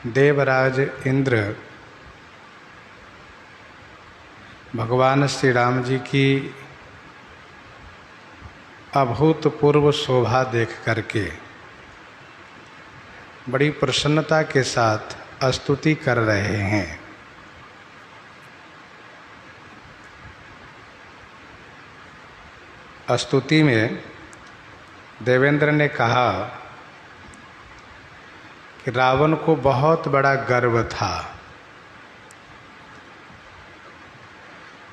देवराज इंद्र भगवान श्री राम जी की अभूतपूर्व शोभा देख करके बड़ी प्रसन्नता के साथ स्तुति कर रहे हैं। स्तुति में देवेंद्र ने कहा कि रावण को बहुत बड़ा गर्व था।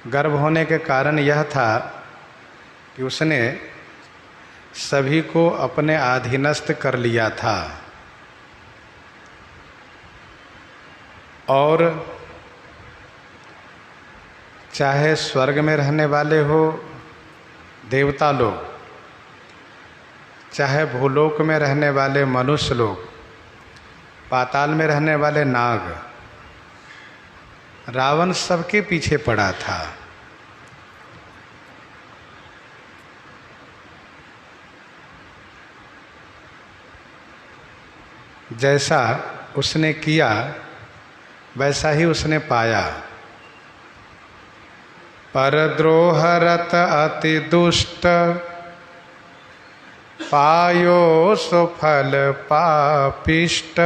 गर्व होने के कारण यह था कि उसने सभी को अपने अधीनस्थ कर लिया था और चाहे स्वर्ग में रहने वाले हो देवता लोग, चाहे भूलोक में रहने वाले मनुष्य लोग, पाताल में रहने वाले नाग, रावण सबके पीछे पड़ा था। जैसा उसने किया वैसा ही उसने पाया। परद्रोहरत अति दुष्ट पायो सुफल पापिष्ट।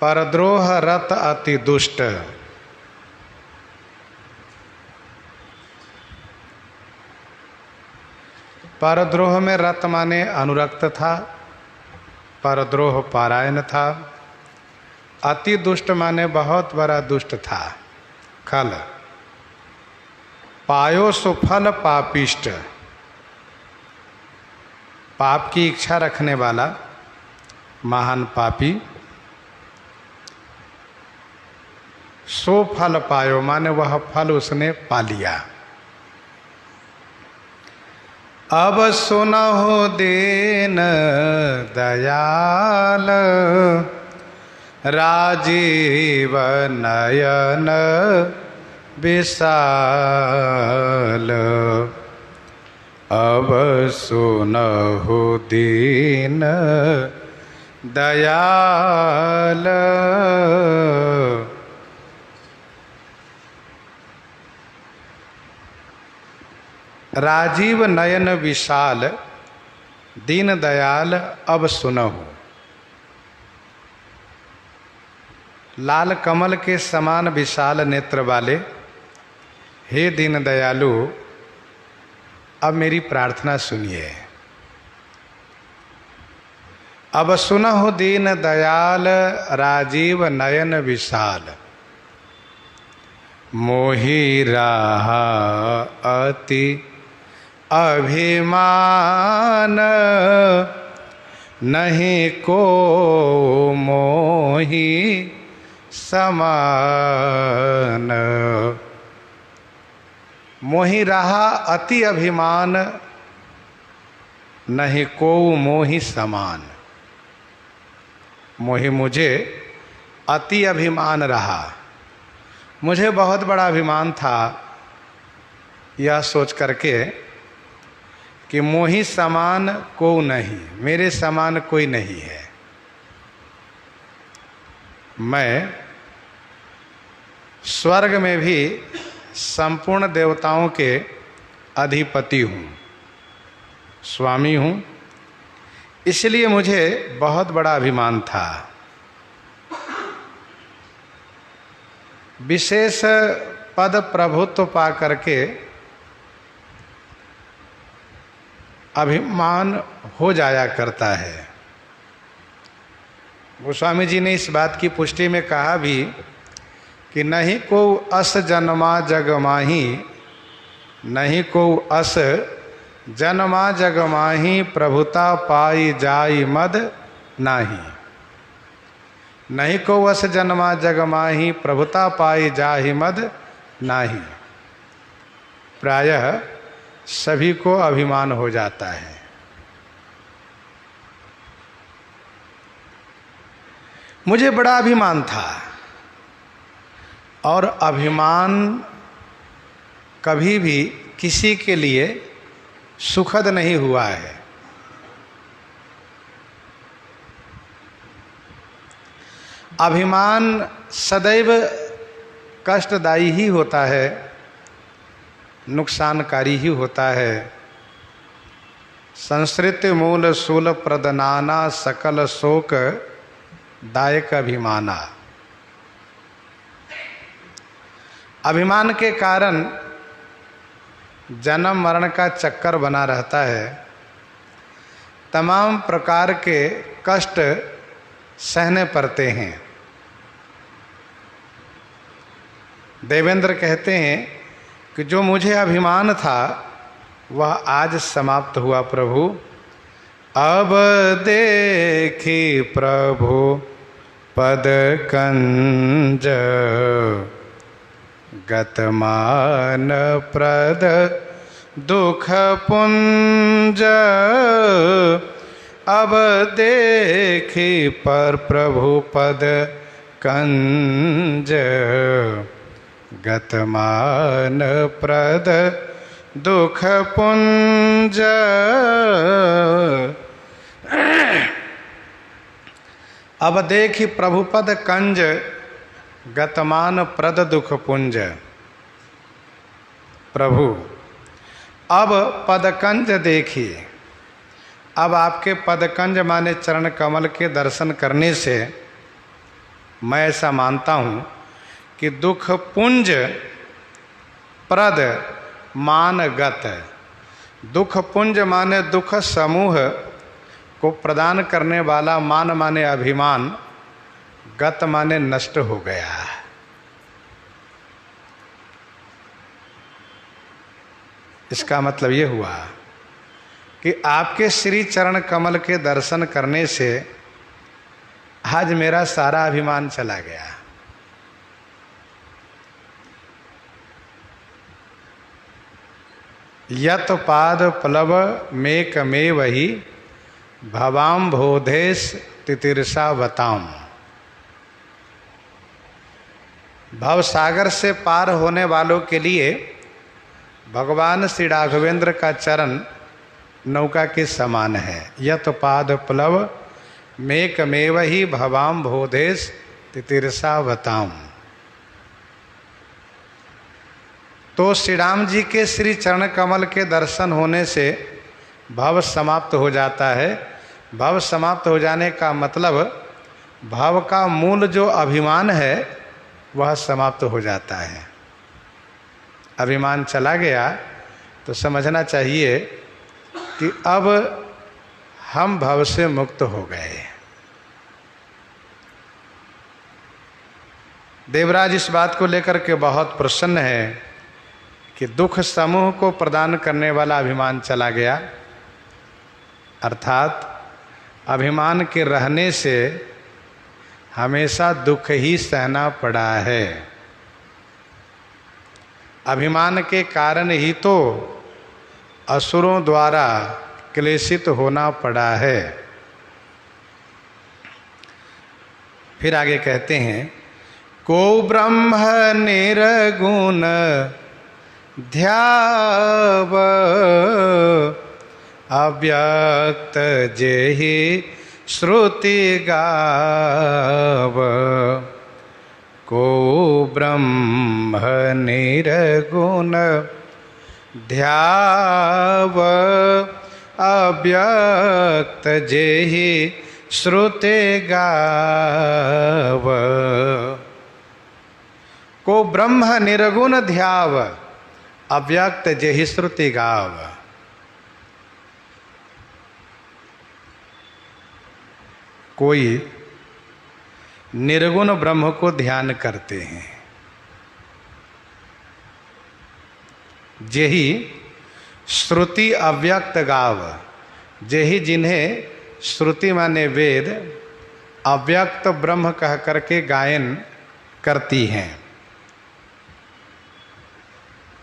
परद्रोहरत अति दुष्ट, परद्रोह में रत माने अनुरक्त था, परद्रोह पारायण था। अति दुष्ट माने बहुत बड़ा दुष्ट था। खल पायो सुफल पापिष्ट, पाप की इच्छा रखने वाला महान पापी। सो फल पायो माने वह फल उसने पा लिया। अब सुनहु दीन दयाल राजीव नयन विशाल। अब सुनहु दीन दयाल राजीव नयन विशाल। दीन दयाल अब सुनहु। लाल कमल के समान विशाल नेत्र वाले हे दीन दयालु, अब मेरी प्रार्थना सुनिए। अब सुनहु दीन दयाल राजीव नयन विशाल। मोहि रहा अति अभिमान, नहीं को मोहि समान। मोहि रहा अति अभिमान, नहीं को मोहि समान। मोहि मुझे अति अभिमान रहा, मुझे बहुत बड़ा अभिमान था यह सोच करके कि मोहि समान को नहीं, मेरे समान कोई नहीं है। मैं स्वर्ग में भी संपूर्ण देवताओं के अधिपति हूँ, स्वामी हूँ, इसलिए मुझे बहुत बड़ा अभिमान था। विशेष पद प्रभुत्व पा करके अभिमान हो जाया करता है। गोस्वामी जी ने इस बात की पुष्टि में कहा भी कि नहीं को अस जन्मा जग माही, नहीं को अस जन्मा जग माही, प्रभुता पाई जाई मद नाही। नहीं को अस जन्मा जग माही, प्रभुता पाई जाहि मद नाही। प्रायः सभी को अभिमान हो जाता है। मुझे बड़ा अभिमान था और अभिमान कभी भी किसी के लिए सुखद नहीं हुआ है। अभिमान सदैव कष्टदायी ही होता है, नुकसानकारी ही होता है। संस्कृत मूल शूल प्रदनाना सकल शोक दायक अभिमाना। अभिमान के कारण जन्म मरण का चक्कर बना रहता है, तमाम प्रकार के कष्ट सहने पड़ते हैं। देवेंद्र कहते हैं कि जो मुझे अभिमान था वह आज समाप्त हुआ प्रभु। अब देखी प्रभु पद कंज गतमान प्रद दुख पुंज। अब देखी पर प्रभु पद कंज गतमान प्रद दुख पुंज। अब देखी प्रभुपद कंज गतमान प्रद दुख पुंज। प्रभु अब पदकंज देखिए। अब आपके पदकंज माने चरण कमल के दर्शन करने से मैं ऐसा मानता हूँ कि दुख पुंज प्रद मानगत। दुख पुंज माने दुख समूह को प्रदान करने वाला, मान माने अभिमान, गत माने नष्ट हो गया। इसका मतलब ये हुआ कि आपके श्री चरण कमल के दर्शन करने से आज मेरा सारा अभिमान चला गया। यत पाद प्लव मेक में वही भवाम भोधेश तितिरसा बताम। भव सागर से पार होने वालों के लिए भगवान श्री राघवेंद्र का चरण नौका के समान है। यत पाद प्लव मेक में वही भवाम भोधेश तितिरसा बताम। तो श्री राम जी के श्री चरण कमल के दर्शन होने से भव समाप्त हो जाता है। भव समाप्त हो जाने का मतलब भव का मूल जो अभिमान है वह समाप्त हो जाता है। अभिमान चला गया तो समझना चाहिए कि अब हम भव से मुक्त हो गए। देवराज इस बात को लेकर के बहुत प्रसन्न है कि दुख समूह को प्रदान करने वाला अभिमान चला गया, अर्थात अभिमान के रहने से हमेशा दुख ही सहना पड़ा है। अभिमान के कारण ही तो असुरों द्वारा क्लेशित होना पड़ा है। फिर आगे कहते हैं, को ब्रह्म निर्गुण ध्याव अव्यक्त जेहि श्रुति गाव। को ब्रह्म निर्गुण ध्याव अव्यक्त जेहि श्रुति गाव। को ब्रह्म निर्गुण ध्याव अव्यक्त जेहि श्रुति गाव। कोई निर्गुण ब्रह्म को ध्यान करते हैं, जेहि श्रुति अव्यक्त गाव। जेहि जिन्हें श्रुति माने वेद अव्यक्त ब्रह्म कह करके गायन करती हैं।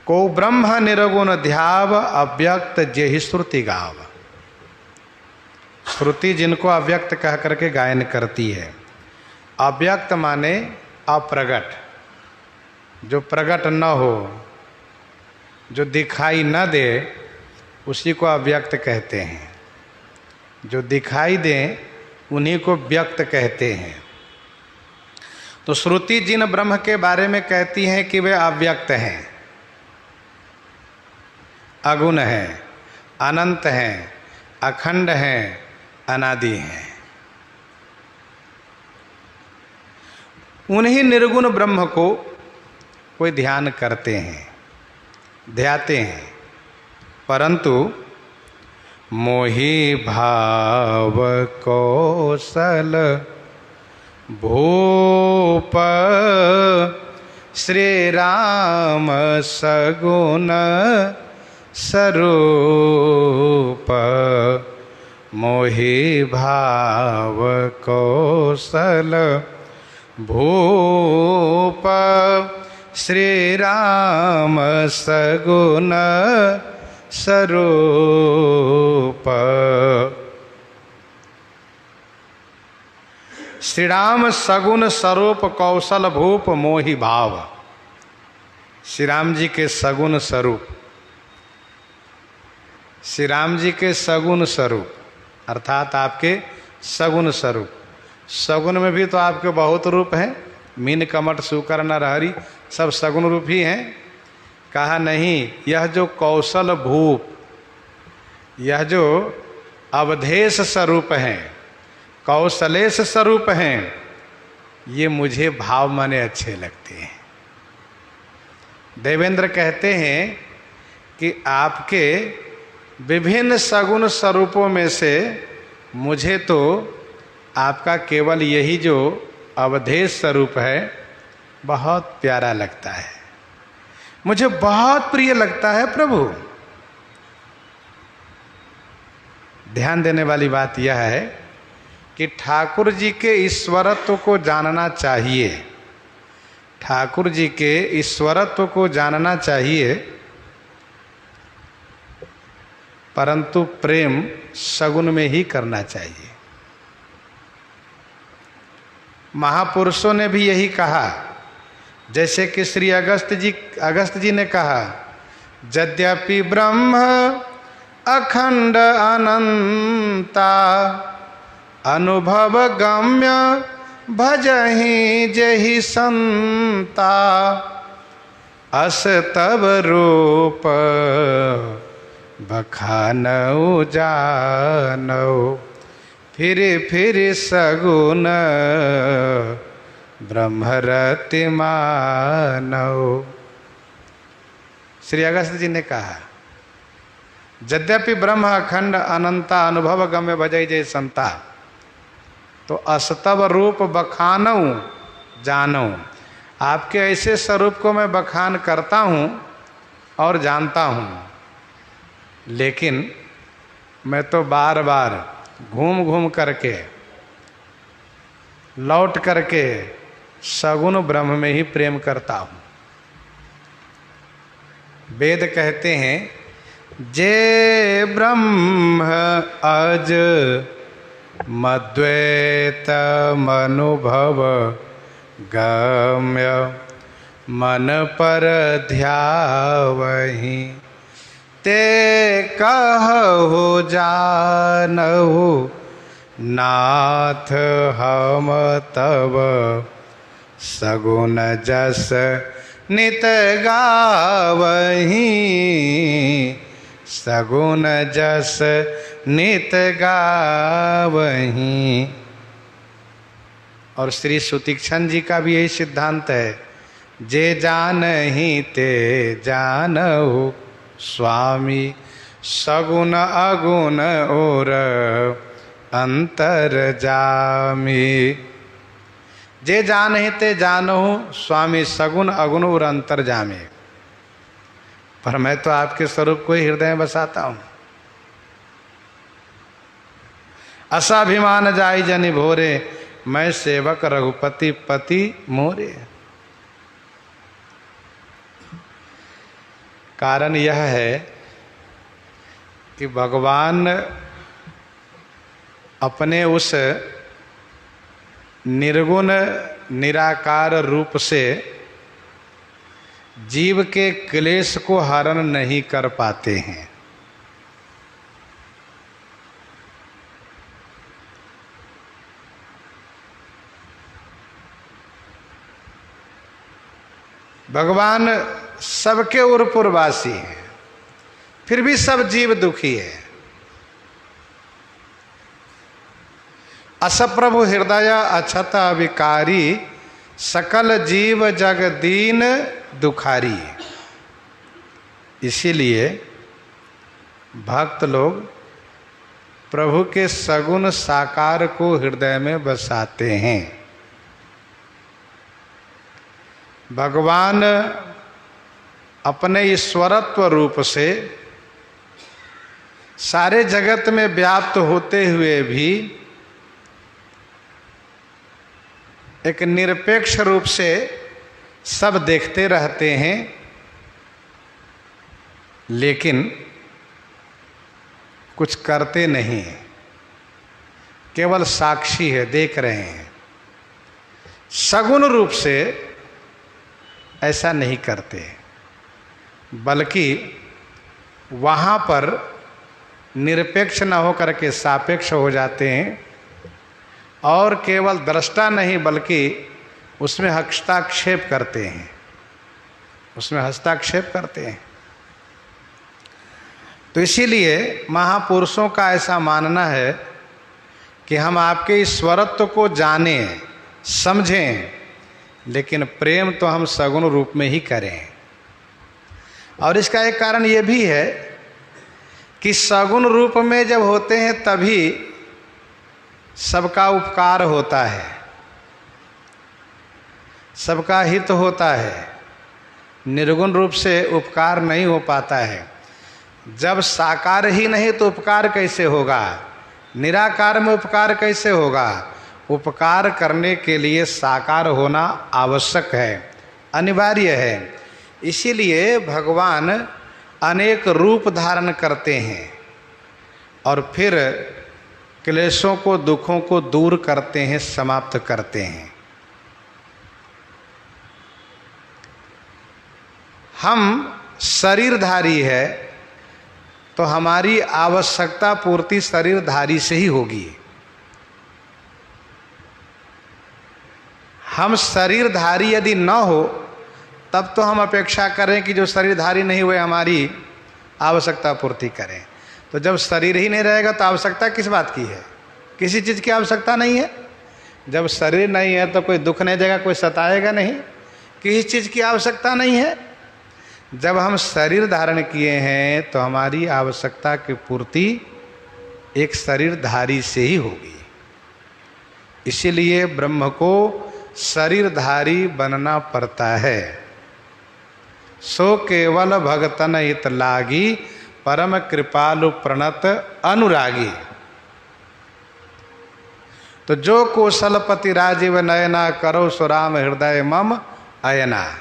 को ब्रह्म निर्गुण ध्याव अव्यक्त जेहि श्रुति गाव। श्रुति जिनको अव्यक्त कह करके गायन करती है। अव्यक्त माने अप्रगट, जो प्रकट न हो, जो दिखाई न दे, उसी को अव्यक्त कहते हैं। जो दिखाई दें उन्हीं को व्यक्त कहते हैं। तो श्रुति जिन ब्रह्म के बारे में कहती है कि वे अव्यक्त हैं, अगुण हैं, अनंत हैं, अखंड हैं, अनादि हैं, उन्हीं निर्गुण ब्रह्म को कोई ध्यान करते हैं, ध्याते हैं, परंतु मोहि भाव कौशल भूप श्री राम सगुण स्वरूप, मोहि भाव कौशल भूप श्री राम सगुण स्वरूप। श्री राम सगुण स्वरूप कौशल भूप मोहि भाव। श्री राम जी के सगुण स्वरूप, श्री राम जी के सगुण स्वरूप अर्थात आपके सगुण स्वरूप। सगुण में भी तो आपके बहुत रूप हैं, मीन कमट सुकर नरहरि सब सगुण रूप ही हैं। कहा नहीं, यह जो कौशल भूप, यह जो अवधेश स्वरूप हैं, कौशलेश स्वरूप हैं, ये मुझे भाव माने अच्छे लगते हैं। देवेंद्र कहते हैं कि आपके विभिन्न सगुण स्वरूपों में से मुझे तो आपका केवल यही जो अवधेश स्वरूप है बहुत प्यारा लगता है, मुझे बहुत प्रिय लगता है प्रभु। ध्यान देने वाली बात यह है कि ठाकुर जी के ईश्वरत्व को जानना चाहिए, ठाकुर जी के ईश्वरत्व को जानना चाहिए, परंतु प्रेम सगुण में ही करना चाहिए। महापुरुषों ने भी यही कहा, जैसे कि श्री अगस्त जी ने कहा, यद्यपि ब्रह्म अखंड अनंता अनुभव गम्य भजहि जेहि संता, अस तब रूप बखानऊ जानऊ, फिर फिर सगुण ब्रह्मरति मानव। श्री अगस्त जी ने कहा, यद्यपि ब्रह्म अखंड अनंता अनुभव गम्य भजई जय संता, तो असतव रूप बखानऊ जानऊ। आपके ऐसे स्वरूप को मैं बखान करता हूँ और जानता हूँ, लेकिन मैं तो बार बार घूम घूम करके लौट करके सगुण ब्रह्म में ही प्रेम करता हूँ। वेद कहते हैं, जे ब्रह्म अज मद्वैत मनुभव गम्य, मन पर ध्यावहि ते कहु जानहु, नाथ हम तब सगुण जस नित गावहि, सगुण जस नित गावहि। और श्री सुतीक्षण जी का भी यही सिद्धांत है, जे जानहि ते जानहु स्वामी, सगुण अगुण और अंतर जामी। जे जानहि ते जानहु स्वामी, सगुण अगुण और अंतर जामे। पर मैं तो आपके स्वरूप को ही हृदय में बसाता हूँ। असाभिमान जाई जनि भोरे, मैं सेवक रघुपति पति मोरे। कारण यह है कि भगवान अपने उस निर्गुण निराकार रूप से जीव के क्लेश को हरण नहीं कर पाते हैं। भगवान सबके उरपुरवासी हैं, फिर भी सब जीव दुखी है। असप्रभु हृदय अछत विकारी, सकल जीव जग दीन दुखारी। इसीलिए भक्त लोग प्रभु के सगुण साकार को हृदय में बसाते हैं। भगवान अपने ईश्वरत्व रूप से सारे जगत में व्याप्त होते हुए भी एक निरपेक्ष रूप से सब देखते रहते हैं, लेकिन कुछ करते नहीं हैं, केवल साक्षी है, देख रहे हैं। सगुण रूप से ऐसा नहीं करते, बल्कि वहाँ पर निरपेक्ष न होकर के सापेक्ष हो जाते हैं और केवल दृष्टा नहीं बल्कि उसमें हस्ताक्षेप करते हैं, उसमें हस्ताक्षेप करते हैं। तो इसीलिए महापुरुषों का ऐसा मानना है कि हम आपके ईश्वरत्व को जानें, समझें, लेकिन प्रेम तो हम सगुण रूप में ही करें। और इसका एक कारण ये भी है कि सगुण रूप में जब होते हैं तभी सबका उपकार होता है, सबका हित होता है। निर्गुण रूप से उपकार नहीं हो पाता है। जब साकार ही नहीं तो उपकार कैसे होगा? निराकार में उपकार कैसे होगा? उपकार करने के लिए साकार होना आवश्यक है, अनिवार्य है। इसीलिए भगवान अनेक रूप धारण करते हैं और फिर क्लेशों को, दुखों को दूर करते हैं, समाप्त करते हैं। हम शरीरधारी है तो हमारी आवश्यकता पूर्ति शरीरधारी से ही होगी। हम शरीरधारी यदि न हो तब तो हम अपेक्षा करें कि जो शरीरधारी नहीं हुए हमारी आवश्यकता पूर्ति करें। तो जब शरीर ही नहीं रहेगा तो आवश्यकता किस बात की है? किसी चीज़ की आवश्यकता नहीं है। जब शरीर नहीं है तो कोई दुख नहीं देगा, कोई सताएगा नहीं, किसी चीज़ की आवश्यकता नहीं है। जब हम शरीर धारण किए हैं तो हमारी आवश्यकता की पूर्ति एक शरीरधारी से ही होगी। इसीलिए ब्रह्म को शरीरधारी बनना पड़ता है। सो केवल भगतन हित लागी, परम कृपालु प्रणत अनुरागी। तो जो कौशलपति राजीव नयना, करो सुराम हृदय मम अयना।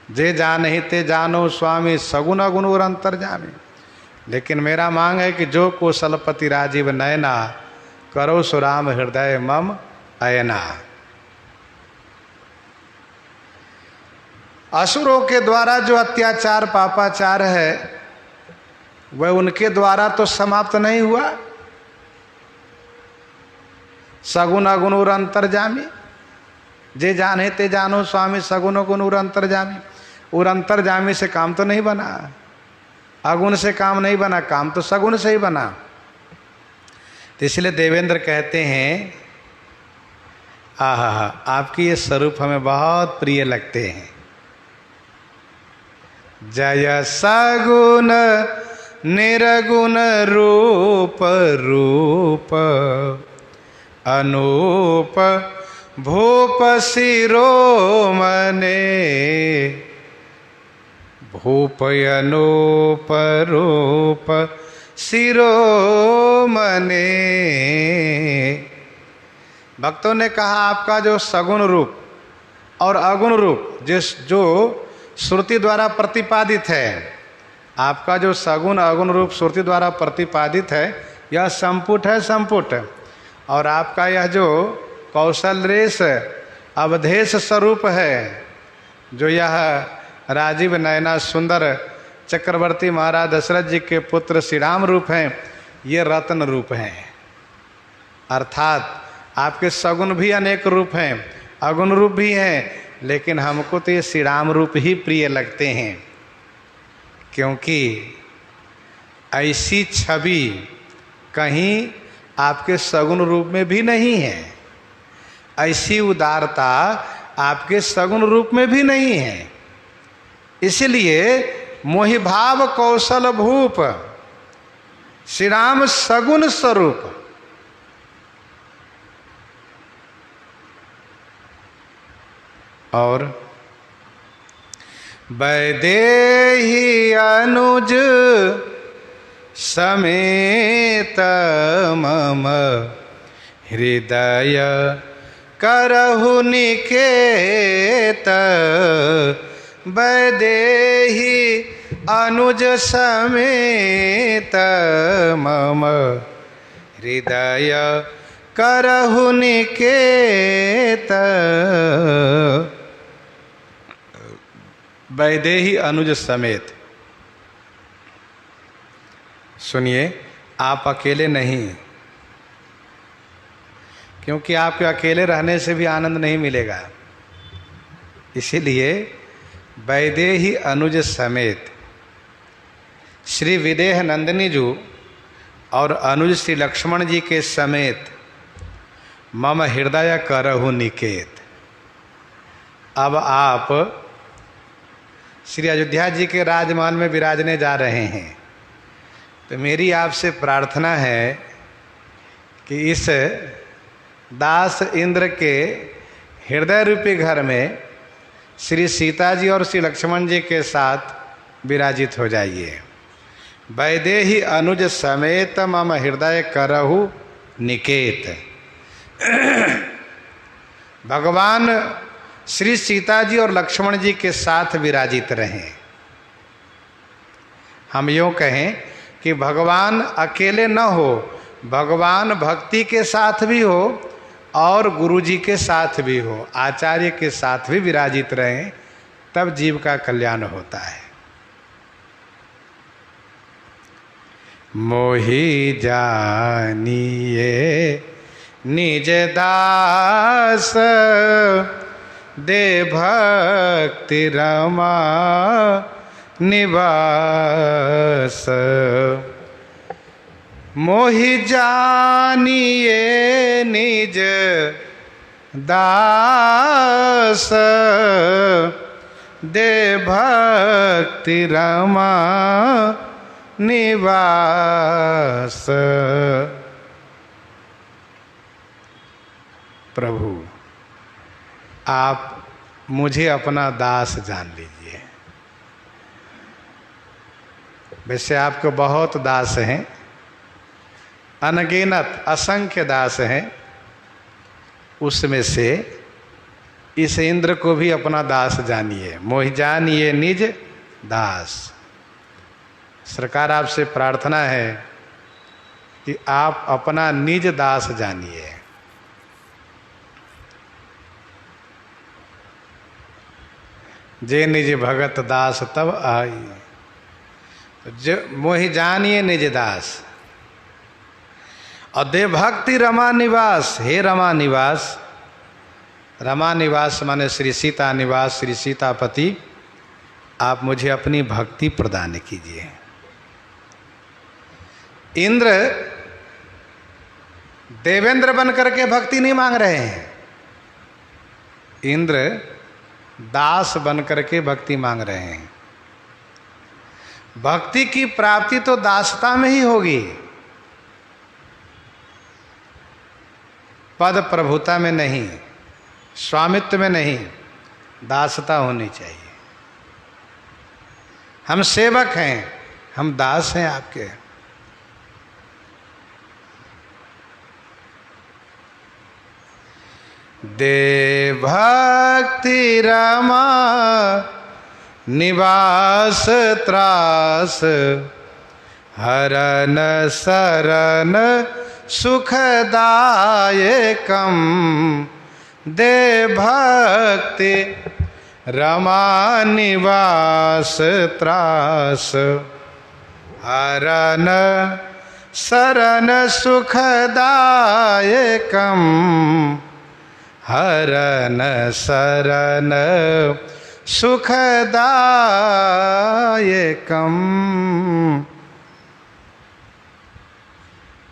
जे जान ही ते जानो स्वामी, सगुन अगुण और अंतर जामी। लेकिन मेरा मांग है कि जो कौशलपति राजीव नयना, करो सुराम हृदय मम अयना। असुरों के द्वारा जो अत्याचार पापाचार है वह उनके द्वारा तो समाप्त नहीं हुआ। सगुन अगुण और अंतर्जामी। जे जाने ते जानो स्वामी, सगुन गुण और अंतर्जामी। और अंतर्जामी से काम तो नहीं बना, अगुण से काम नहीं बना, काम तो सगुण से ही बना। तो इसलिए देवेंद्र कहते हैं, आहा, आपकी ये स्वरूप हमें बहुत प्रिय लगते हैं। जय सगुण निर्गुण रूप रूप, अनूप भूप शिरोमणे। भूप अनूप रूप शिरोमणे। भक्तों ने कहा आपका जो सगुण रूप और अगुण रूप जो श्रुति द्वारा प्रतिपादित है, आपका जो सगुण अगुण रूप श्रुति द्वारा प्रतिपादित है, यह संपुट है, संपुट। और आपका यह जो कौशल रेश अवधेश स्वरूप है, जो यह राजीव नयना सुंदर चक्रवर्ती महाराज दशरथ जी के पुत्र श्री राम रूप हैं, ये रत्न रूप हैं। अर्थात आपके सगुण भी अनेक रूप हैं, अगुण रूप भी हैं, लेकिन हमको तो ये श्री राम रूप ही प्रिय लगते हैं, क्योंकि ऐसी छवि कहीं आपके सगुण रूप में भी नहीं है, ऐसी उदारता आपके सगुण रूप में भी नहीं है। इसलिए मोहि भाव कौशल भूप श्री राम सगुण स्वरूप। और वैदेही अनुज समेत मम हृदय करहु निकेत। वैदेही अनुज समेत मम हृदय करहु निकेत। वैदेही अनुज समेत। सुनिए, आप अकेले नहीं, क्योंकि आपके अकेले रहने से भी आनंद नहीं मिलेगा। इसीलिए वैदेही अनुज समेत श्री विदेह नंदिनी जी और अनुज श्री लक्ष्मण जी के समेत मम हृदय करहु निकेत। अब आप श्री अयोध्या जी के राजमहल में विराजने जा रहे हैं, तो मेरी आपसे प्रार्थना है कि इस दास इंद्र के हृदय रूपी घर में श्री सीता जी और श्री लक्ष्मण जी के साथ विराजित हो जाइए। वैदेही अनुज समेत मम हृदय करहु निकेत। भगवान श्री सीता जी और लक्ष्मण जी के साथ विराजित रहें। हम यूँ कहें कि भगवान अकेले न हो, भगवान भक्ति के साथ भी हो और गुरु जी के साथ भी हो, आचार्य के साथ भी विराजित रहें, तब जीव का कल्याण होता है। मोहि जानिए निज दास दे भक्ति रमा निवास। मोहि जानिए निज दास दे भक्ति रमा निवास। प्रभु, आप मुझे अपना दास जान लीजिए। वैसे आपको बहुत दास हैं, अनगिनत असंख्य दास हैं, उसमें से इस इंद्र को भी अपना दास जानिए। मोहि जानिए निज दास। सरकार आपसे प्रार्थना है कि आप अपना निज दास जानिए। जे निज भगत दास तब आई। जो मोहि जानिए निज दास और दे भक्ति रमा निवास। हे रमा निवास, रमा निवास माने श्री सीता निवास, श्री सीतापति, आप मुझे अपनी भक्ति प्रदान कीजिए। इंद्र देवेंद्र बन करके भक्ति नहीं मांग रहे हैं, इंद्र दास बन करके भक्ति मांग रहे हैं। भक्ति की प्राप्ति तो दासता में ही होगी, पद प्रभुता में नहीं, स्वामित्व में नहीं, दासता होनी चाहिए। हम सेवक हैं, हम दास हैं आपके। दे भक्ति रमा निवास त्रास हरन सरन सुखदायकम। दे भक्ति रमा निवास त्रास हरन सरन सुखदायकम। हरन शरण सुखदायकम।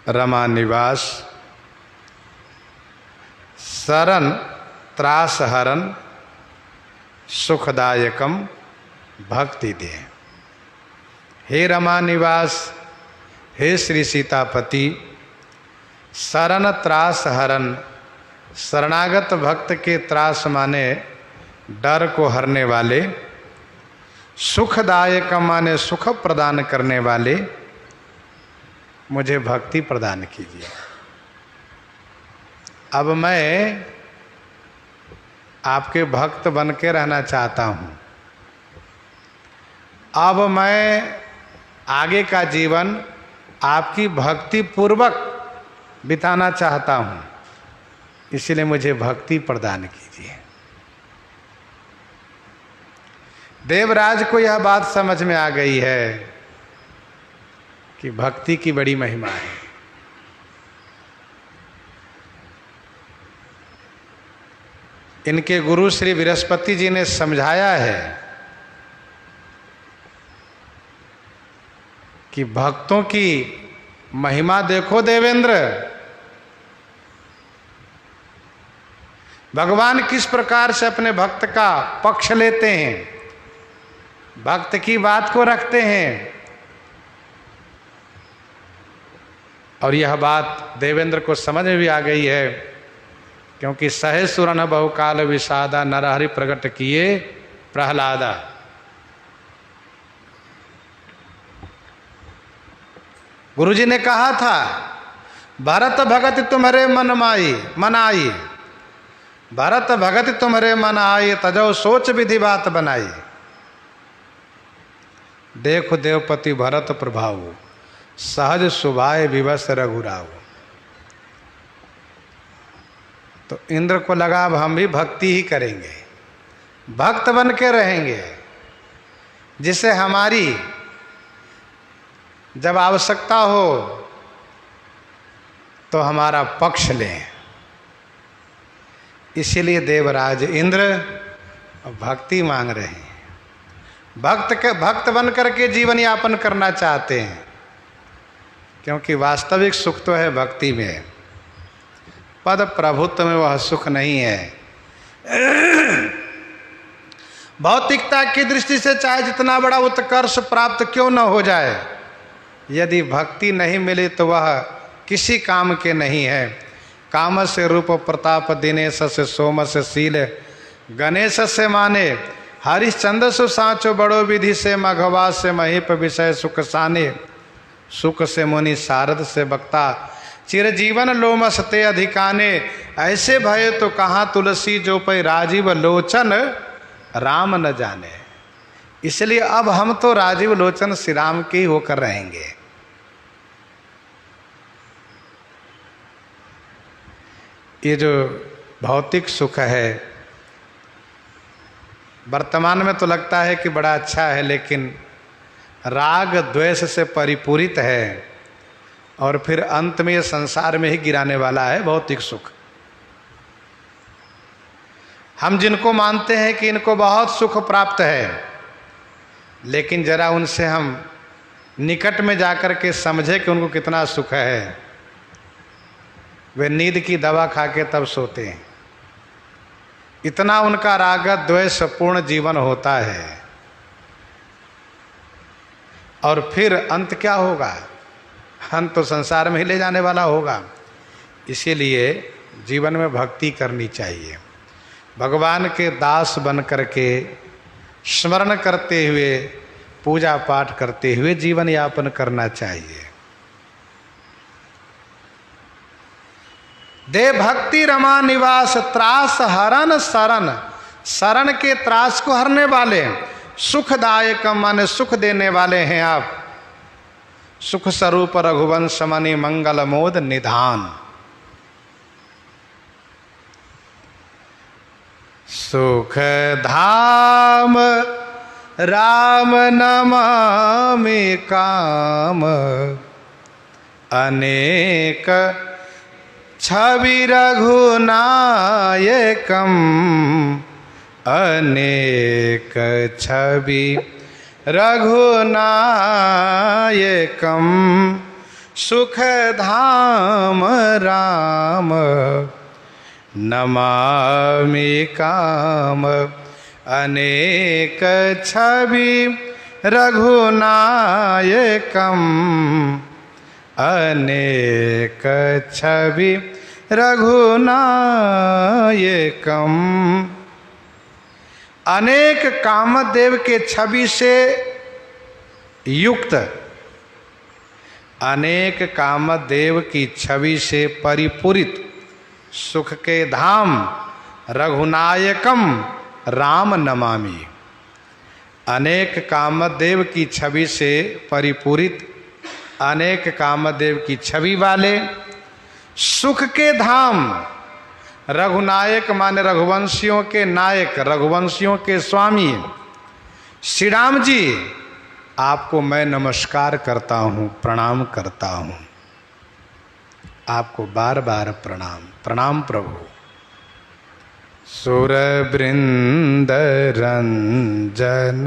रमा निवास शरण त्रास हरण सुखदायकम भक्ति दे। हे रमा निवास, हे श्री सीतापति, शरण त्रास हरण, शरणागत भक्त के त्रास माने डर को हरने वाले, सुखदायक माने सुख प्रदान करने वाले, मुझे भक्ति प्रदान कीजिए। अब मैं आपके भक्त बन के रहना चाहता हूँ। अब मैं आगे का जीवन आपकी भक्ति पूर्वक बिताना चाहता हूँ, इसलिए मुझे भक्ति प्रदान कीजिए। देवराज को यह बात समझ में आ गई है कि भक्ति की बड़ी महिमा है। इनके गुरु श्री बृहस्पति जी ने समझाया है कि भक्तों की महिमा देखो देवेंद्र, भगवान किस प्रकार से अपने भक्त का पक्ष लेते हैं, भक्त की बात को रखते हैं। और यह बात देवेंद्र को समझ में भी आ गई है, क्योंकि सहे सुरन बहुकाल विषादा, नरहरि प्रकट किए प्रहलादा। गुरुजी ने कहा था, भरत भगत तुम्हारे मन आई, भरत भगत तुम्हारे मन आई, तजो सोच विधि बात बनाई। देखो देवपति भरत प्रभाव, सहज सुभाए विवश रघुराव। तो इंद्र को लगा अब हम भी भक्ति ही करेंगे, भक्त बन के रहेंगे, जिससे हमारी जब आवश्यकता हो तो हमारा पक्ष लें। इसीलिए देवराज इंद्र भक्ति मांग रहे हैं, भक्त बन करके जीवन यापन करना चाहते हैं, क्योंकि वास्तविक सुख तो है भक्ति में, पद प्रभुत्व में वह सुख नहीं है। भौतिकता की दृष्टि से चाहे जितना बड़ा उत्कर्ष प्राप्त क्यों न हो जाए, यदि भक्ति नहीं मिले तो वह किसी काम के नहीं है। काम से रूप प्रताप दिनेश से सोम से शील गणेश से माने, हरिश्चंद्र सु सांचो बड़ो विधि से मघवा से महीप विषय सुख साने। सुख से मुनि शारद से बक्ता, चिरजीवन लोमस ते अधिकाने। ऐसे भय तो कहाँ तुलसी जो पै राजीव लोचन राम न जाने। इसलिए अब हम तो राजीव लोचन श्री राम के ही होकर रहेंगे। ये जो भौतिक सुख है वर्तमान में तो लगता है कि बड़ा अच्छा है, लेकिन राग द्वेष से परिपूरित है और फिर अंत में ये संसार में ही गिराने वाला है भौतिक सुख। हम जिनको मानते हैं कि इनको बहुत सुख प्राप्त है, लेकिन जरा उनसे हम निकट में जाकर के समझे कि उनको कितना सुख है। वे नींद की दवा खा के तब सोते हैं, इतना उनका राग द्वेष पूर्ण जीवन होता है। और फिर अंत क्या होगा, अंत तो संसार में ही ले जाने वाला होगा। इसीलिए जीवन में भक्ति करनी चाहिए, भगवान के दास बन करके स्मरण करते हुए पूजा पाठ करते हुए जीवन यापन करना चाहिए। दे भक्ति रमा निवास, त्रास हरण शरण, शरण के त्रास को हरने वाले, सुखदायक माने सुख देने वाले हैं आप। सुख स्वरूप रघुवंश मणि मंगल मोद निधान। सुख धाम राम नमामि काम, अनेक छवि रघुनायकम अनेक छवि रघुनायकम सुख धाम राम नमामि काम अनेक छवि रघुनायकम अनेक छवि रघुनायकम। अनेक कामदेव के छवि से युक्त, अनेक कामदेव की छवि से परिपूरित सुख के धाम रघुनायकम राम नमामि। अनेक कामदेव की छवि से परिपूरित, अनेक कामदेव की छवि वाले सुख के धाम रघुनायक माने रघुवंशियों के नायक, रघुवंशियों के स्वामी श्री राम जी, आपको मैं नमस्कार करता हूँ, प्रणाम करता हूँ। आपको बार बार प्रणाम, प्रणाम प्रभु। सुरवृंद रंजन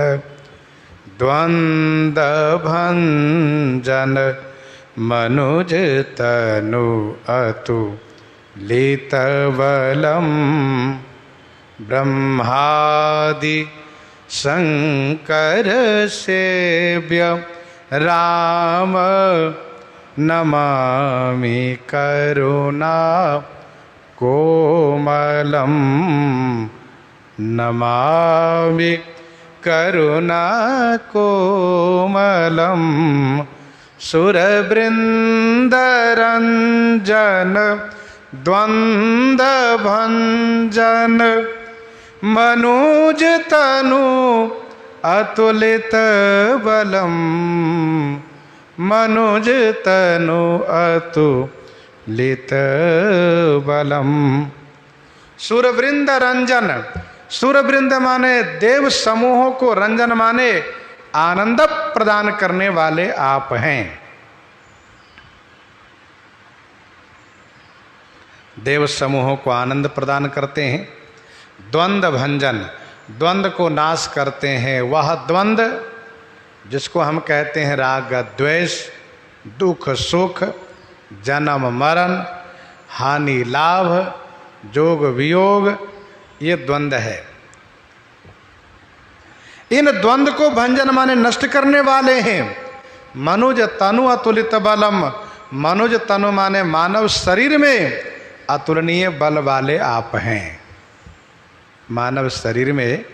द्वंद भंजन मनुज तनु अतुलितबलम ब्रह्मादि शंकर सेव्य राम नमामि करुणा कोमलम नमामि करुणा कोमलम। सुरवृंदरंजन द्वंद भंजन मनुज तनु अतुलित बलम मनुज तनु अतुलित बलम। सुरवृंद रंजन, सुरवृंद माने देव समूहों को, रंजन माने आनंद प्रदान करने वाले आप हैं। देव समूहों को आनंद प्रदान करते हैं। द्वंद भंजन, द्वंद को नाश करते हैं। वह द्वंद जिसको हम कहते हैं राग द्वेष, दुख सुख, जन्म मरण, हानि लाभ, जोग वियोग, ये द्वंद है। इन द्वंद को भंजन माने नष्ट करने वाले हैं। मनुज तनु अतुलित बलम, मनुज तनु माने मानव शरीर में अतुलनीय बल वाले आप हैं। मानव शरीर में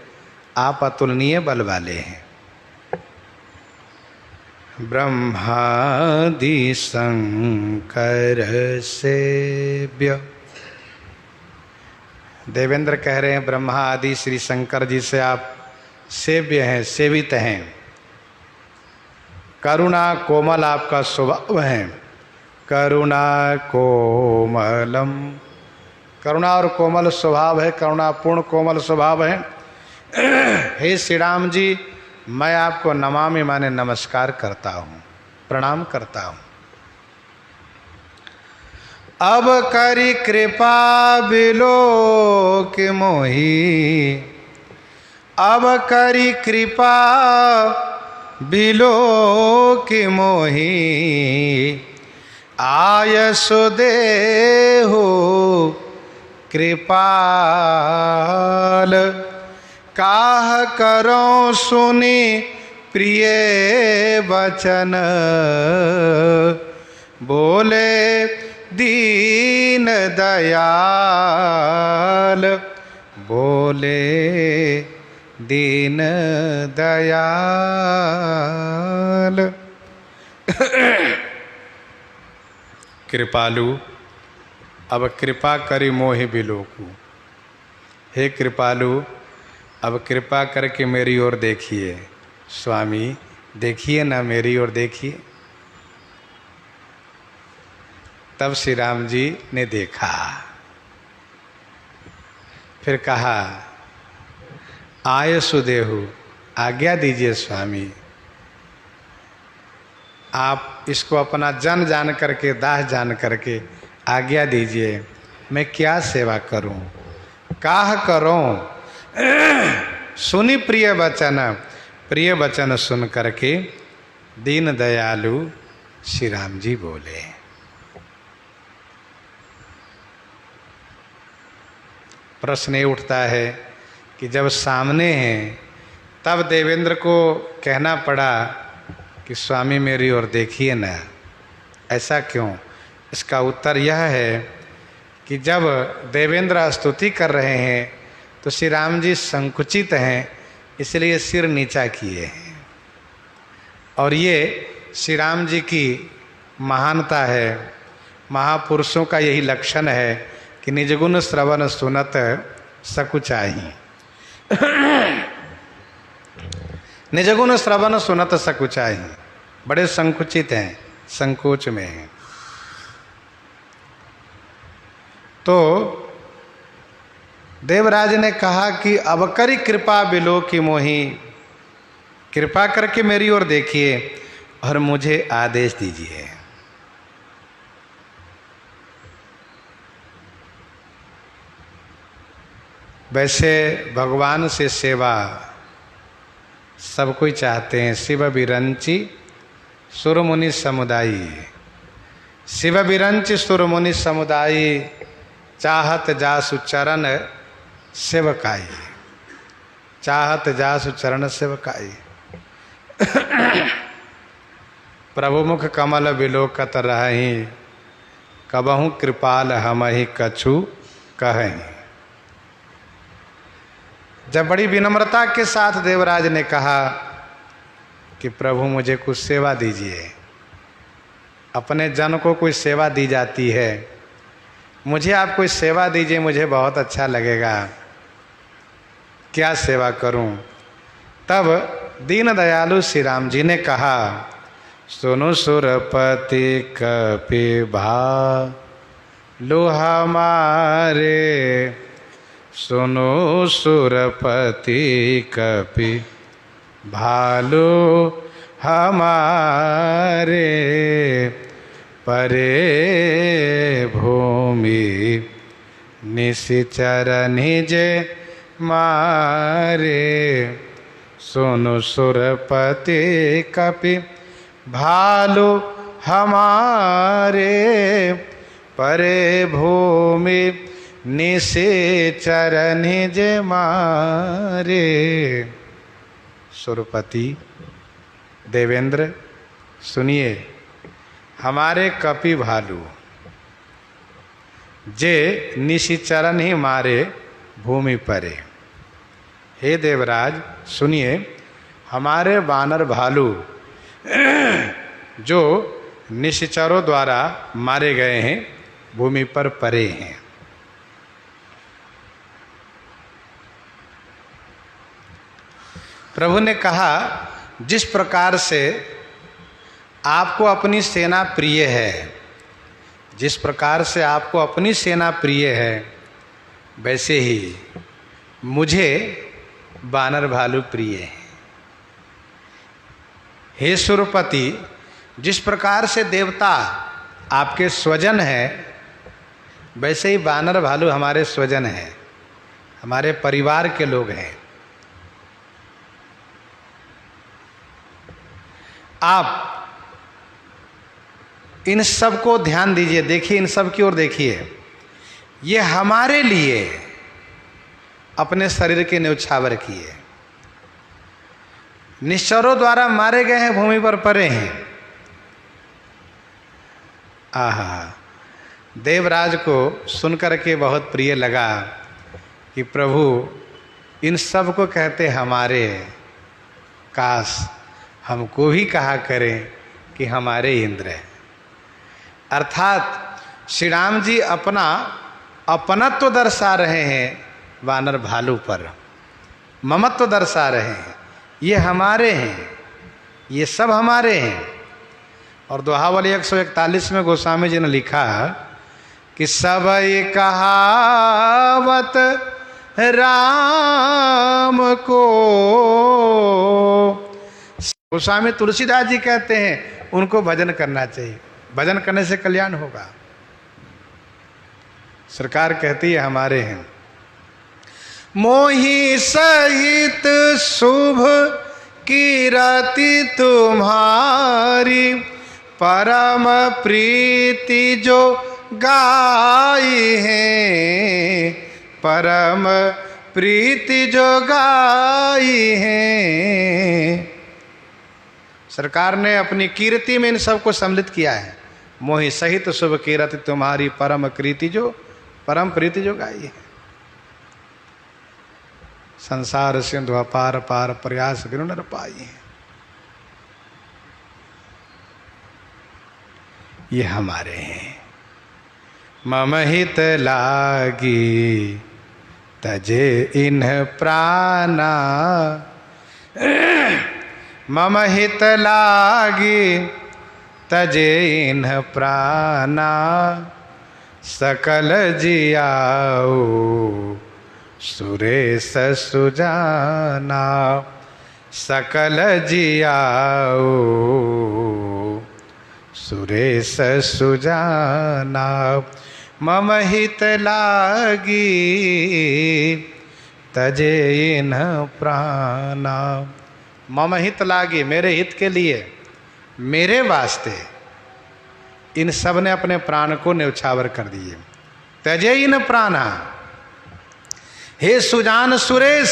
आप अतुलनीय बल वाले हैं। ब्रह्मादि शंकर सेव्य, देवेंद्र कह रहे हैं ब्रह्मा आदि श्री शंकर जी से आप सेव्य हैं, सेवित हैं। करुणा कोमल आपका स्वभाव है। करुणा कोमलम, करुणा और कोमल स्वभाव है, करुणापूर्ण कोमल स्वभाव है। हे श्री राम जी, मैं आपको नमामि माने नमस्कार करता हूँ, प्रणाम करता हूँ। अब करी कृपा बिलोक मोही, अब करी कृपा बिलोक मोही, आयसु देहु कृपाल, काह करो सुनी प्रिय वचन, बोले दीन दयाल, बोले दीन दयाल। कृपालु, अब कृपा करी मोहि बिलोकू। हे कृपालु, अब कृपा करके मेरी ओर देखिए। स्वामी देखिए ना, मेरी ओर देखिए। तब श्री राम जी ने देखा, फिर कहा आयसु देहु, आज्ञा दीजिए स्वामी, आप इसको अपना जन जान करके, दास जान करके आज्ञा दीजिए, मैं क्या सेवा करूं, काह करूं। सुनी प्रिय वचन सुन करके दीन दयालु श्री राम जी बोले। प्रश्न ये उठता है कि जब सामने हैं तब देवेंद्र को कहना पड़ा कि स्वामी मेरी ओर देखिए ना, ऐसा क्यों? इसका उत्तर यह है कि जब देवेंद्र स्तुति कर रहे हैं तो श्री राम जी संकुचित हैं, इसलिए सिर नीचा किए हैं। और ये श्री राम जी की महानता है, महापुरुषों का यही लक्षण है कि निजगुण श्रवण सुनत सकुचाही। निजगुण श्रवण सुनत सकुचाही, बड़े संकुचित हैं, संकोच में हैं। तो देवराज ने कहा कि अब करी कृपा बिलो की मोही, कृपा करके मेरी ओर देखिए और मुझे आदेश दीजिए। वैसे भगवान से सेवा सब कोई चाहते हैं। शिव बिरंची सुरमुनि समुदायी, शिव बिरंची सुरमुनि समुदायी, चाहत जासु चरण सेवकाई, चाहत जासु चरण सेवकाई। प्रभु मुख कमल बिलोकत रही, कबहू कृपाल हमहि कछु कहीं। जब बड़ी विनम्रता के साथ देवराज ने कहा कि प्रभु मुझे कुछ सेवा दीजिए, अपने जन को कोई सेवा दी जाती है, मुझे आप कोई सेवा दीजिए, मुझे बहुत अच्छा लगेगा, क्या सेवा करूं? तब दीन दयालु श्री राम जी ने कहा, सुनो सुरपति कपि भालु हमारे, सुनो सुरपति कपि भालु हमारे, परे भूमि निशिचर निज मारे, सुनो सुरपति कपि भालु हमारे, परे भूमि निशिचर निज मारे। सुरपति देवेंद्र सुनिए, हमारे कपि भालू जे निशिचरण ही मारे भूमि परे। हे देवराज सुनिए, हमारे वानर भालू जो निशिचरों द्वारा मारे गए हैं, भूमि पर परे हैं। प्रभु ने कहा, जिस प्रकार से आपको अपनी सेना प्रिय है, जिस प्रकार से आपको अपनी सेना प्रिय है, वैसे ही मुझे वानर भालू प्रिय है। हे सुरपति, जिस प्रकार से देवता आपके स्वजन हैं, वैसे ही वानर भालू हमारे स्वजन हैं, हमारे परिवार के लोग हैं। आप इन सब को ध्यान दीजिए, देखिए, इन सब की ओर देखिए। ये हमारे लिए अपने शरीर के न्यौछावर किए, निश्चरों द्वारा मारे गए हैं, भूमि पर पड़े हैं। आहा, देवराज को सुनकर के बहुत प्रिय लगा कि प्रभु इन सब को कहते हमारे, काश हमको भी कहा करें कि हमारे इंद्र हैं। अर्थात श्री राम जी अपना अपनत्व दर्शा रहे हैं वानर भालू पर, ममत्व दर्शा रहे हैं। ये हमारे हैं, ये सब हमारे हैं। और दोहावली 141 में गोस्वामी जी ने लिखा कि सब कहावत राम को। गोस्वामी तुलसीदास जी कहते हैं उनको भजन करना चाहिए, भजन करने से कल्याण होगा। सरकार कहती है हमारे हैं। मोहि सहित शुभ कीरति तुम्हारी, परम प्रीति जो गाई है, परम प्रीति जो गाई है। सरकार ने अपनी कीर्ति में इन सबको सम्मिलित किया है। मोहि सहित शुभ कीरति तुम्हारी, परम प्रीति जो गाई है। संसार सिंधु अपार पार, प्रयास बिनु नर पाई है। ये हमारे हैं। मम हित लागी तजे इन प्राणा, मम हित लागी तजे इन प्राणा, सकल जियाओ सुरेश सुजाना, सकल जियाओ सुरेश सुजाना। मम हित लागी तजे इन प्राणा। मम हित लागी, मेरे हित के लिए, मेरे वास्ते इन सब ने अपने प्राण को न्यौछावर कर दिए। तजे इन प्राणा, हे सुजान सुरेश,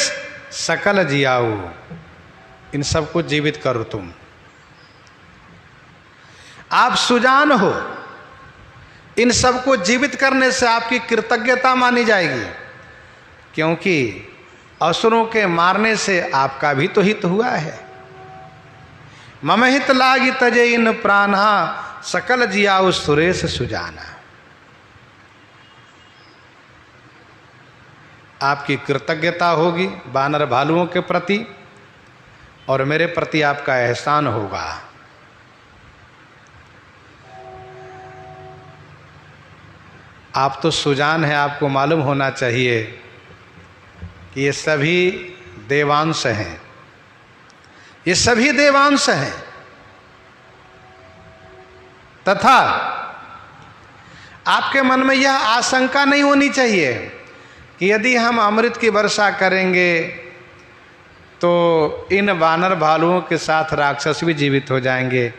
सकल जियाओ, इन सबको जीवित करो तुम। आप सुजान हो, इन सबको जीवित करने से आपकी कृतज्ञता मानी जाएगी, क्योंकि असुरों के मारने से आपका भी तो हित हुआ है। मम हित लागी तजे इन प्राणा, सकल जियाओ सुरेश सुजाना। आपकी कृतज्ञता होगी वानर भालुओं के प्रति, और मेरे प्रति आपका एहसान होगा। आप तो सुजान हैं, आपको मालूम होना चाहिए कि ये सभी देवांश हैं, ये सभी देवांश हैं। तथा आपके मन में यह आशंका नहीं होनी चाहिए कि यदि हम अमृत की वर्षा करेंगे तो इन वानर भालुओं के साथ राक्षस भी जीवित हो जाएंगे।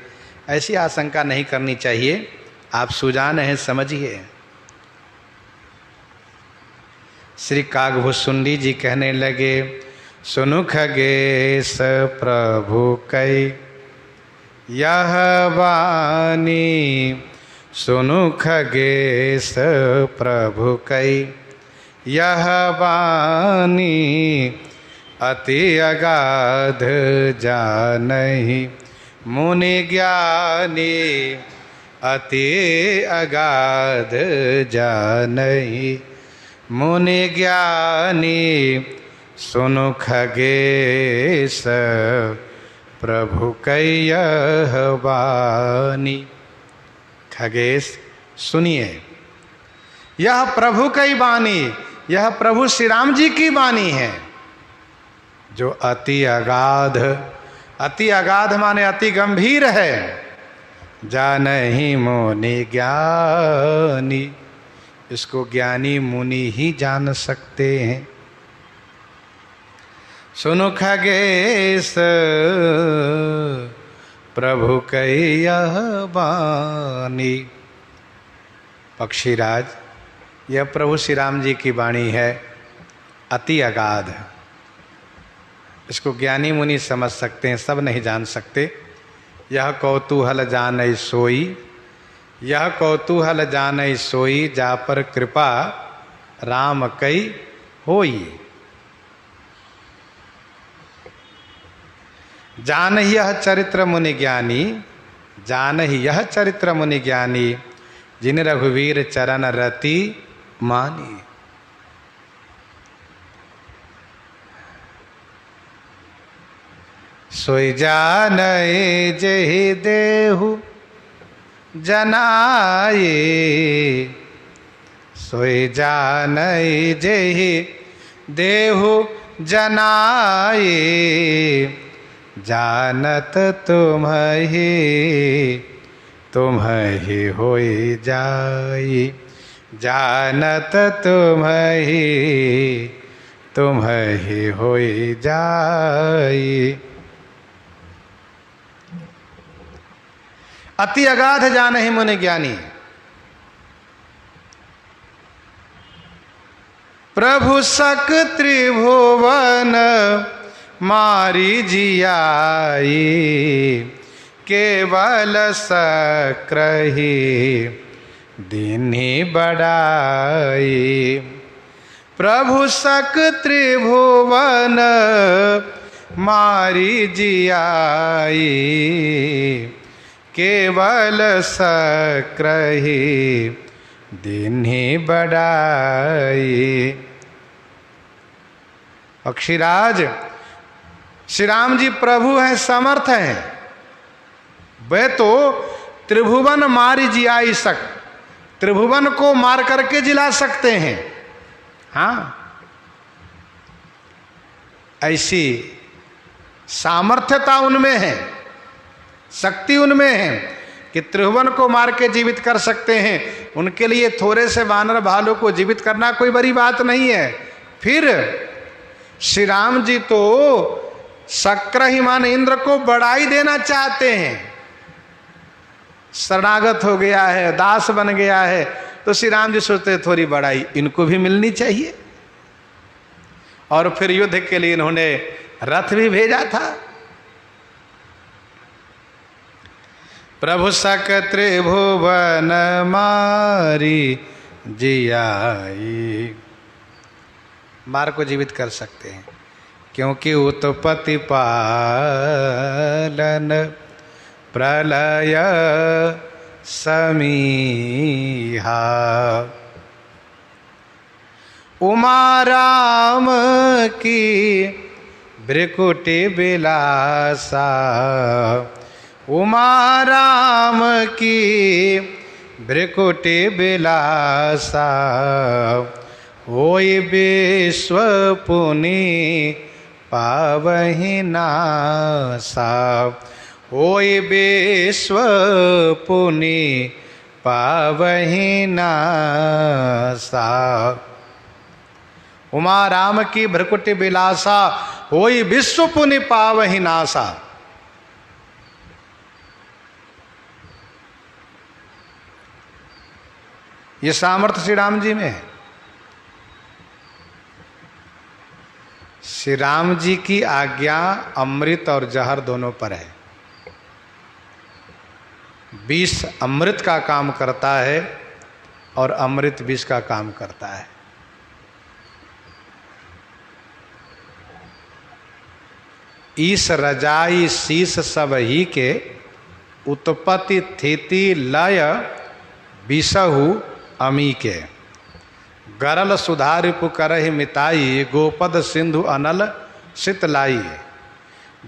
ऐसी आशंका नहीं करनी चाहिए। आप सुजान हैं, समझिए। श्री कागभूषुंडी जी कहने लगे, सुनु खगेश प्रभु कई यह वाणी, सुनु खगेश प्रभु कई यह वाणी, अति अगाध जानहि मुनि ज्ञानी, अति अगाध जानहि मुनि ज्ञानी, सुनु खगेश प्रभु कयह वाणी। खगेश सुनिए, यह प्रभु कई वाणी, यह प्रभु श्री राम जी की वाणी है, जो अति अगाध, अति अगाध माने अति गंभीर है। जानहि मुनि ज्ञानी, इसको ज्ञानी मुनि ही जान सकते हैं। सुनु खगेश प्रभु कयह वाणी। पक्षीराज, यह प्रभु श्री राम जी की वाणी है, अति अगाध। इसको ज्ञानी मुनि समझ सकते हैं, सब नहीं जान सकते। यह कौतूहल जानई सोई, यह कौतूहल जानई सोई, जा पर कृपा राम कई होई। जानहि यह चरित्र मुनि ज्ञानी, जानहि यह चरित्र मुनि ज्ञानी, जिन रघुवीर चरण रति मानी। सोई जानई जेहि देहु जनाए, सोई जानई जेहि देहु जनाए, जानत तुम्हि तुम्हि होई जाई, जानत तुम ही होई जाई। अति अगाध जानहि मुनि ज्ञानी। प्रभु सक त्रिभुवन मारी जियाई, केवल सक्रही दीन्ही बढ़ाई। प्रभु सक त्रिभुवन मारी जियाई, केवल सक्रही दीन्ही बढ़ाई। अक्षिराज श्री राम जी प्रभु हैं, समर्थ हैं। वे तो त्रिभुवन मारी जियाई सक, त्रिभुवन को मार करके जिला सकते हैं। हाँ, ऐसी सामर्थ्यता उनमें है, शक्ति उनमें है कि त्रिभुवन को मार के जीवित कर सकते हैं। उनके लिए थोड़े से वानर भालू को जीवित करना कोई बड़ी बात नहीं है। फिर श्री राम जी तो शक्रहिमान इंद्र को बढ़ाई देना चाहते हैं। शरणागत हो गया है, दास बन गया है, तो श्री राम जी सोचते हैं थोड़ी बढ़ाई इनको भी मिलनी चाहिए। और फिर युद्ध के लिए इन्होंने रथ भी भेजा था। प्रभु सक त्रिभुवन मारी जियाई, मार को जीवित कर सकते हैं, क्योंकि उत्पत्ति पालन प्रलय समीहा। उमा राम की भ्रिकुटि बिलासा, उमा राम की भ्रिकुटि बिलासा, होई विश्व पुनि पावहि नासा, होई विश्व पुनि पावहि नासा। उमा राम की भ्रिकुटि बिलासा, होई विश्व पुनि पावहि नासा। ये सामर्थ्य श्री राम जी में है। श्री राम जी की आज्ञा अमृत और जहर दोनों पर है। विष अमृत का काम करता है और अमृत विष का काम करता है। ईश रजाई शीश सब ही के, उत्पत्ति स्थिति लय विषहु अमी के। गरल सुधारिपु करहि मिताई, गोपद सिंधु अनल शीतलाई।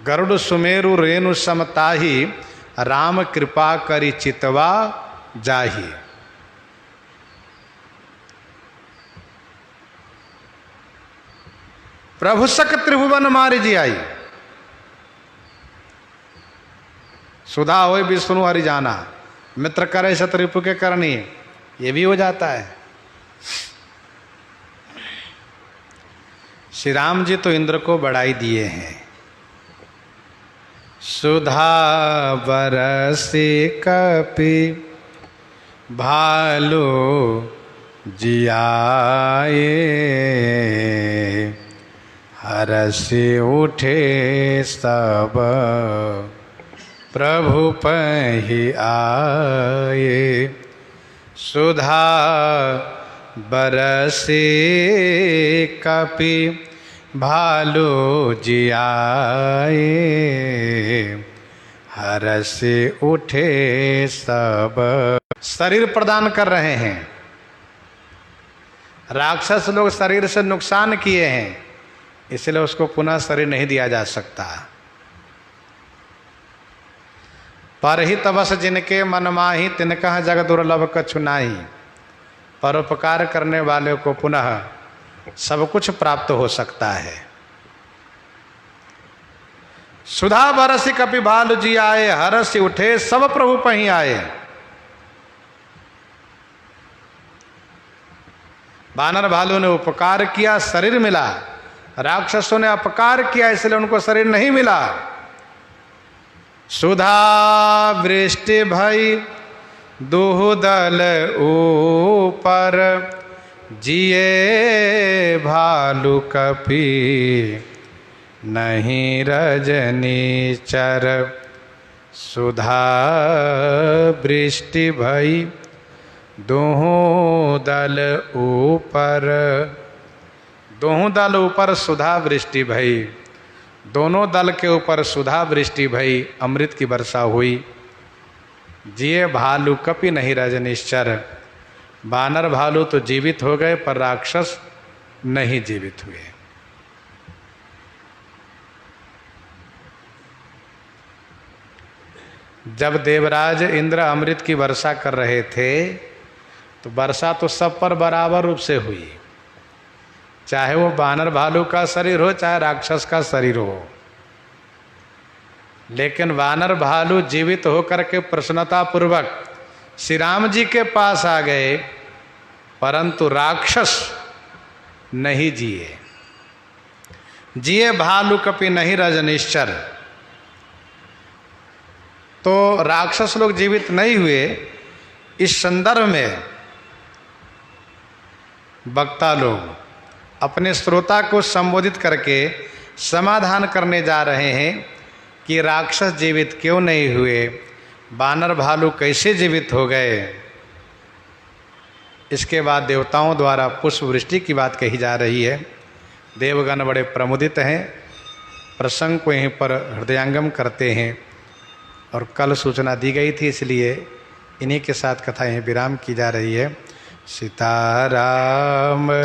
गरुड़ सुमेरु रेणु समताही, राम कृपा करि चितवा जाही। प्रभु सक त्रिभुवन मारि जियाई, सुधा होय विष्णु हरि जाना। मित्र करे शत्रुपु के करनी, ये भी हो जाता है। श्री राम जी तो इंद्र को बढ़ाई दिए हैं। सुधा बरसी कपि भालू जियाए, हरषि उठे सब प्रभु पहि आए। सुधा बरसे कपि भालू जियाए, हर्ष उठे सब। शरीर प्रदान कर रहे हैं। राक्षस लोग शरीर से नुकसान किए हैं, इसलिए उसको पुनः शरीर नहीं दिया जा सकता। परहित बस जिनके मन माही, तिनका जग दुर्लभ कछु नाही। परोपकार करने वाले को पुनः सब कुछ प्राप्त हो सकता है। सुधा बरसी कपि भालू जी आए, हर्ष उठे सब प्रभु पहीं आए। वानर भालू ने उपकार किया, शरीर मिला। राक्षसों ने अपकार किया, इसलिए उनको शरीर नहीं मिला। सुधा वृष्टि भई दुहुदल ऊपर, जिए भालू कपि नहीं रजनीचर। सुधा वृष्टि भई दोहों दल ऊपर, दोहों दल ऊपर सुधा वृष्टि भई, दोनों दल के ऊपर सुधा वृष्टि भई, अमृत की वर्षा हुई। जिए भालू कपि नहीं रजनीश्चर, वानर भालू तो जीवित हो गए पर राक्षस नहीं जीवित हुए। जब देवराज इंद्र अमृत की वर्षा कर रहे थे तो वर्षा तो सब पर बराबर रूप से हुई, चाहे वो वानर भालू का शरीर हो चाहे राक्षस का शरीर हो। लेकिन वानर भालू जीवित होकर के प्रसन्नता पूर्वक श्री राम जी के पास आ गए, परंतु राक्षस नहीं जिए। जिए भालू कपि नहीं रजनीश्चर। तो राक्षस लोग जीवित नहीं हुए। इस संदर्भ में वक्ता लोग अपने श्रोता को संबोधित करके समाधान करने जा रहे हैं कि राक्षस जीवित क्यों नहीं हुए, वानर भालू कैसे जीवित हो गए। इसके बाद देवताओं द्वारा पुष्प वृष्टि की बात कही जा रही है। देवगण बड़े प्रमुदित हैं, प्रसंग को यहीं पर हृदयंगम करते हैं। और कल सूचना दी गई थी, इसलिए इन्हीं के साथ कथा यहीं विराम की जा रही है। सीताराम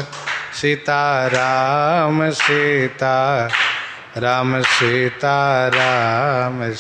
सीताराम सीताराम सीताराम।